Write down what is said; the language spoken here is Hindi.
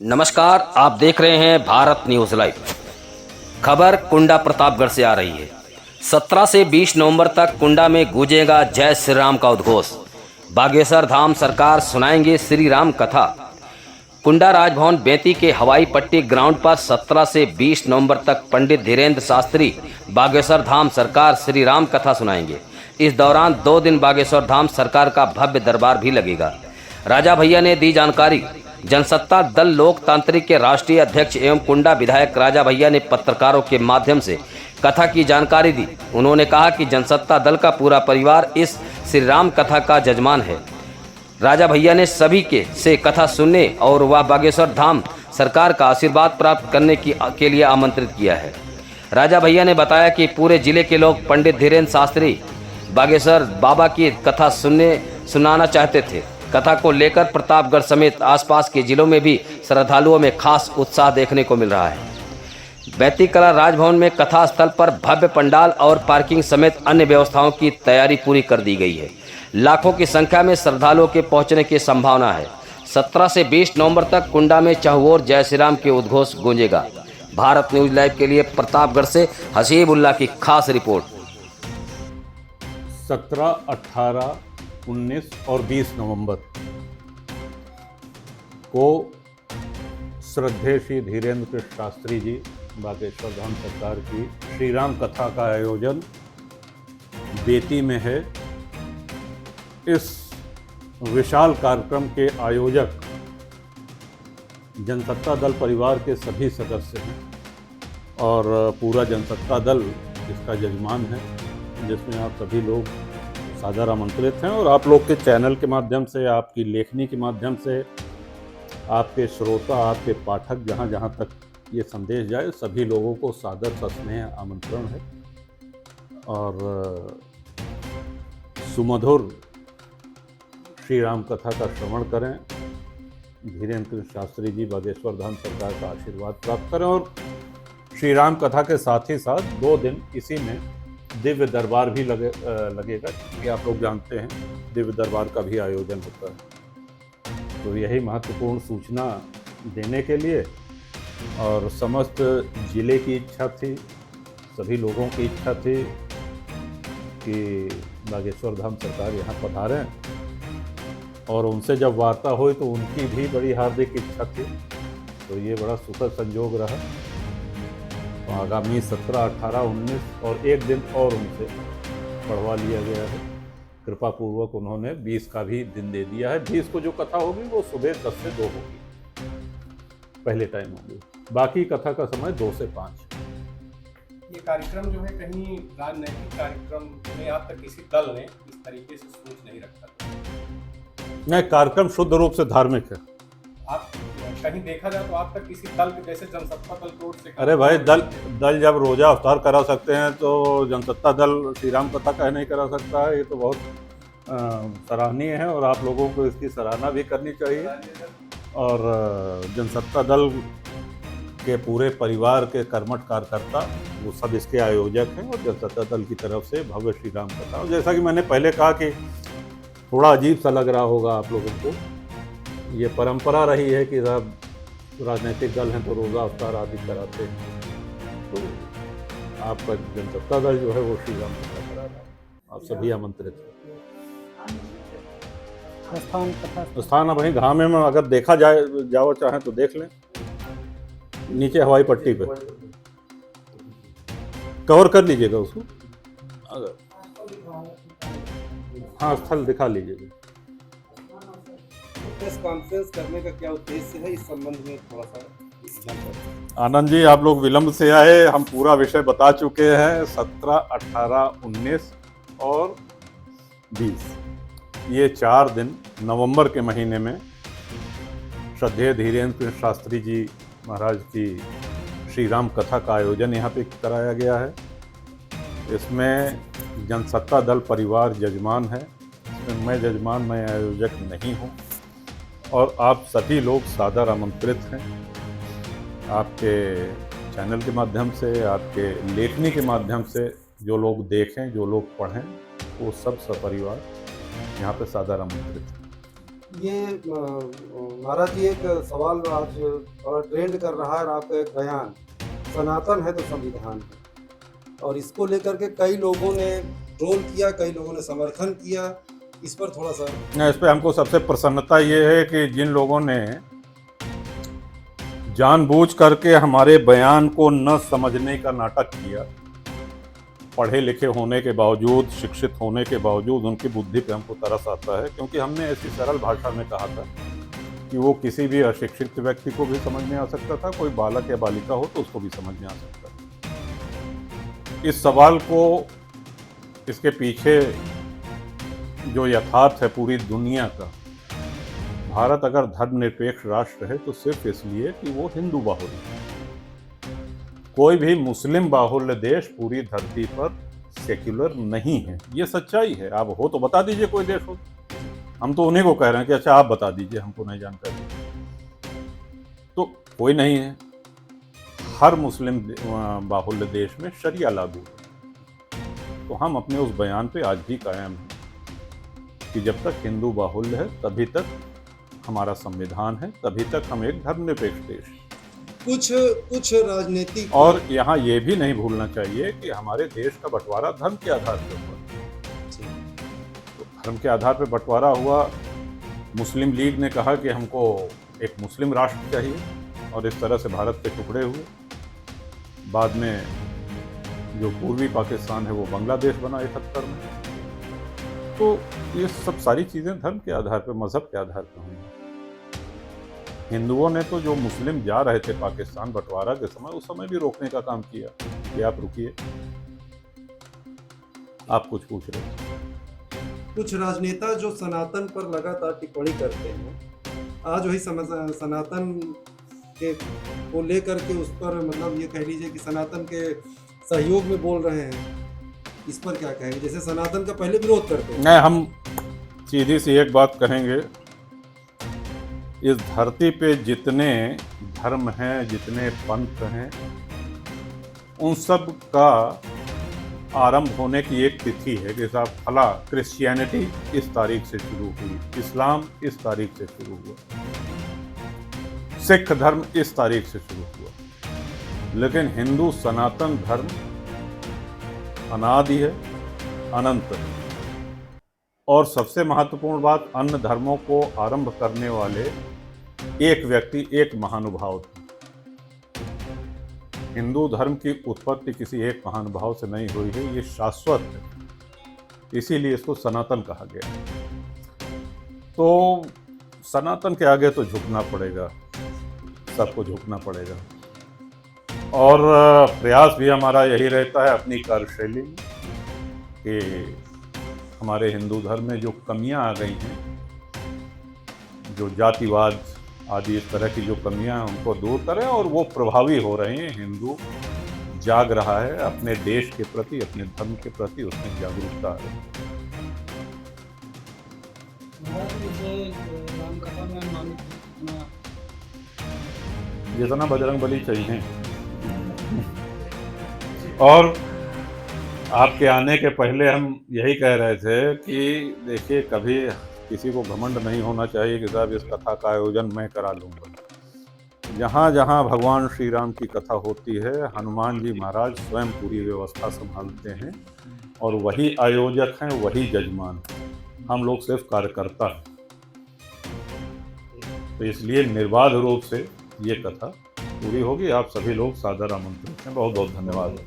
नमस्कार, आप देख रहे हैं भारत न्यूज लाइव। खबर कुंडा प्रतापगढ़ से आ रही है। 17 से 20 नवंबर तक कुंडा में गूंजेगा जय श्री राम का उद्घोष। बागेश्वर धाम सरकार सुनाएंगे श्री राम कथा। कुंडा राजभवन बेंती के हवाई पट्टी ग्राउंड पर 17 से 20 नवंबर तक पंडित धीरेन्द्र शास्त्री बागेश्वर धाम सरकार श्री राम कथा सुनाएंगे। इस दौरान 2 दिन बागेश्वर धाम सरकार का भव्य दरबार भी लगेगा। राजा भैया ने दी जानकारी। जनसत्ता दल लोकतांत्रिक के राष्ट्रीय अध्यक्ष एवं कुंडा विधायक राजा भैया ने पत्रकारों के माध्यम से कथा की जानकारी दी। उन्होंने कहा कि जनसत्ता दल का पूरा परिवार इस श्री राम कथा का जजमान है। राजा भैया ने सभी से कथा सुनने और वह बागेश्वर धाम सरकार का आशीर्वाद प्राप्त करने के लिए आमंत्रित किया है। राजा भैया ने बताया कि पूरे जिले के लोग पंडित धीरेन्द्र शास्त्री बागेश्वर बाबा की कथा सुनाना चाहते थे। कथा को लेकर प्रतापगढ़ समेत आसपास के जिलों में भी श्रद्धालुओं में खास उत्साह देखने को मिल रहा है। बैती कला राजभवन में कथा स्थल पर भव्य पंडाल और पार्किंग समेत अन्य व्यवस्थाओं की तैयारी पूरी कर दी गई है। लाखों की संख्या में श्रद्धालुओं के पहुंचने की संभावना है। 17 से 20 नवंबर तक कुंडा में चहुओर जय श्री राम के उद्घोष गूंजेगा। भारत न्यूज लाइव के लिए प्रतापगढ़ से हसीबुल्ला की खास रिपोर्ट। 17, 18, 19 और 20 नवंबर को श्रद्धेय श्री धीरेन्द्र कृष्ण शास्त्री जी बागेश्वर धाम सरकार की श्री राम कथा का आयोजन बेती में है। इस विशाल कार्यक्रम के आयोजक जनसत्ता दल परिवार के सभी सदस्य हैं और पूरा जनसत्ता दल इसका जजमान है, जिसमें आप सभी लोग सादर आमंत्रित हैं। और आप लोग के चैनल के माध्यम से, आपकी लेखनी के माध्यम से, आपके श्रोता, आपके पाठक, जहाँ जहाँ तक ये संदेश जाए, सभी लोगों को सादर सस्नेह आमंत्रण है। और सुमधुर श्री राम कथा का श्रवण करें, धीरेन्द्र कृष्ण शास्त्री जी बागेश्वर धाम सरकार का आशीर्वाद प्राप्त करें। और श्री राम कथा के साथ ही साथ 2 दिन इसी में दिव्य दरबार भी लगेगा, क्योंकि आप लोग जानते हैं दिव्य दरबार का भी आयोजन होता है। तो यही महत्वपूर्ण सूचना देने के लिए और समस्त जिले की इच्छा थी, सभी लोगों की इच्छा थी कि बागेश्वर धाम सरकार यहाँ पधारें। और उनसे जब वार्ता हुई तो उनकी भी बड़ी हार्दिक इच्छा थी, तो ये बड़ा सुखद संयोग रहा। तो आगामी 17, 18, 19 और 1 दिन और उनसे बढ़वा लिया गया है। कृपा पूर्वक उन्होंने 20 का भी दिन दे दिया है। 20 को जो कथा होगी वो सुबह 10 से 2 होगी, पहले टाइम होगी। बाकी कथा का समय 2 से 5। ये कार्यक्रम जो है कहीं राजनैतिक कार्यक्रम में आज तक किसी दल ने इस तरीके से सोच नहीं रखा था। नहीं, कार्यक्रम शुद्ध रूप से धार्मिक है। आप कहीं देखा जाए तो आज तक किसी दल के जैसे जनसत्ता दल कोर्ट से, अरे भाई, दल जब रोजा अवतार करा सकते हैं तो जनसत्ता दल श्री राम कथा कह नहीं करा सकता है। ये तो बहुत सराहनीय है और आप लोगों को इसकी सराहना भी करनी चाहिए। और जनसत्ता दल के पूरे परिवार के कर्मठ कार्यकर्ता वो सब इसके आयोजक हैं और जनसत्ता दल की तरफ से भव्य श्री राम कथा। और जैसा कि मैंने पहले कहा कि थोड़ा अजीब सा लग रहा होगा आप लोगों को, ये परंपरा रही है कि राजनीतिक दल हैं तो रोज़ा अवतार आदि कराते हैं, तो आपका जनसत्ता दल जो है वो श्री राम कथा करा रहा है। आप सभी आमंत्रित हैं। स्थान अब वहीं घामे में अगर देखा जाओ चाहें तो देख लें, नीचे हवाई पट्टी पे कवर कर लीजिएगा उसको। अगर हाँ, स्थल दिखा लीजिएगा। प्रेस कॉन्फ्रेंस करने का क्या उद्देश्य है, इस संबंध में थोड़ा सा। आनंद जी, आप लोग विलंब से आए, हम पूरा विषय बता चुके हैं। 17, 18, 19 और 20 ये 4 दिन नवंबर के महीने में श्रद्धेय धीरेन्द्र कृष्ण शास्त्री जी महाराज की श्री राम कथा का आयोजन यहाँ पे कराया गया है। इसमें जनसत्ता दल परिवार जजमान है। इसमें मैं जजमान, मैं आयोजक नहीं हूँ। और आप सभी लोग सादर आमंत्रित हैं। आपके चैनल के माध्यम से, आपके लेखनी के माध्यम से जो लोग देखें, जो लोग पढ़ें, वो सब सपरिवार यहाँ पे सादर आमंत्रित हैं। ये महाराज जी, एक सवाल आज थोड़ा ट्रेंड कर रहा है, और आपका एक बयान, सनातन है तो संविधान है, और इसको लेकर के कई लोगों ने ट्रोल किया, कई लोगों ने समर्थन किया। इस पर थोड़ा सा इस पे हमको सबसे प्रसन्नता ये है कि जिन लोगों ने जानबूझ करके हमारे बयान को न समझने का नाटक किया, पढ़े लिखे होने के बावजूद, शिक्षित होने के बावजूद उनकी बुद्धि पे हमको तरस आता है, क्योंकि हमने ऐसी सरल भाषा में कहा था कि वो किसी भी अशिक्षित व्यक्ति को भी समझ में आ सकता था, कोई बालक या बालिका हो तो उसको भी समझ में आ सकता था। इस सवाल को, इसके पीछे जो यथार्थ है पूरी दुनिया का, भारत अगर धर्मनिरपेक्ष राष्ट्र है तो सिर्फ इसलिए कि वो हिंदू बाहुल्य है। कोई भी मुस्लिम बाहुल्य देश पूरी धरती पर सेक्युलर नहीं है, ये सच्चाई है। आप हो तो बता दीजिए कोई देश हो, हम तो उन्हीं को कह रहे हैं कि अच्छा आप बता दीजिए, हमको नहीं जानकारी। तो कोई नहीं है। हर मुस्लिम बाहुल्य देश में शरिया लागू है। तो हम अपने उस बयान पे आज भी कायम हैं कि जब तक हिंदू बाहुल्य है तभी तक हमारा संविधान है, तभी तक हम एक धर्मनिरपेक्ष देश हैं। कुछ राजनीतिक, और यहाँ ये भी नहीं भूलना चाहिए कि हमारे देश का बंटवारा धर्म के आधार पर हुआ। तो धर्म के आधार पर बंटवारा हुआ। मुस्लिम लीग ने कहा कि हमको एक मुस्लिम राष्ट्र चाहिए, और इस तरह से भारत के टुकड़े हुए। बाद में जो पूर्वी पाकिस्तान है वो बांग्लादेश बना 71 में। तो ये सब सारी चीज़ें धर्म के आधार पर, मजहब के आधार पर हुई। हिंदुओं ने तो जो मुस्लिम जा रहे थे पाकिस्तान बंटवारा के समय, उस समय भी रोकने का काम किया कि आप रुकिए। आप कुछ पूछ रहे थे। कुछ राजनेता जो सनातन पर लगातार टिप्पणी करते हैं, आज वही सनातन के को लेकर के उस पर, मतलब ये कह लीजिए कि सनातन के सहयोग में बोल रहे हैं। इस पर क्या कहेंगे? जैसे सनातन का पहले विरोध करते हैं। नहीं, हम सीधी सी एक बात कहेंगे, इस धरती पे जितने धर्म हैं, जितने पंथ हैं, उन सब का आरंभ होने की एक तिथि है कि साहब फला क्रिश्चियनिटी इस तारीख से शुरू हुई, इस्लाम इस तारीख से शुरू हुआ, सिख धर्म इस तारीख से शुरू हुआ। लेकिन हिंदू सनातन धर्म अनादि है, अनंत है। और सबसे महत्वपूर्ण बात, अन्य धर्मों को आरंभ करने वाले एक व्यक्ति, एक महानुभाव थे। हिंदू धर्म की उत्पत्ति किसी एक महानुभाव से नहीं हुई है, ये शाश्वत है, इसीलिए इसको सनातन कहा गया। तो सनातन के आगे तो झुकना पड़ेगा, सबको झुकना पड़ेगा। और प्रयास भी हमारा यही रहता है अपनी कार्यशैली में कि हमारे हिंदू धर्म में जो कमियां आ गई हैं, जो जातिवाद आदि इस तरह की जो कमियां हैं, उनको दूर करें, और वो प्रभावी हो रहे हैं। हिंदू जाग रहा है अपने देश के प्रति, अपने धर्म के प्रति उसमें जागरूकता है। जितना बजरंगबली चाहिए। और आपके आने के पहले हम यही कह रहे थे कि देखिए, कभी किसी को घमंड नहीं होना चाहिए कि साहब इस कथा का आयोजन मैं करा लूँगा। जहाँ जहाँ भगवान श्री राम की कथा होती है, हनुमान जी महाराज स्वयं पूरी व्यवस्था संभालते हैं, और वही आयोजक हैं, वही जजमान हैं। हम लोग सिर्फ कार्यकर्ता हैं। तो इसलिए निर्बाध रूप से ये कथा पूरी होगी। आप सभी लोग सादर आमंत्रित हैं। बहुत बहुत धन्यवाद।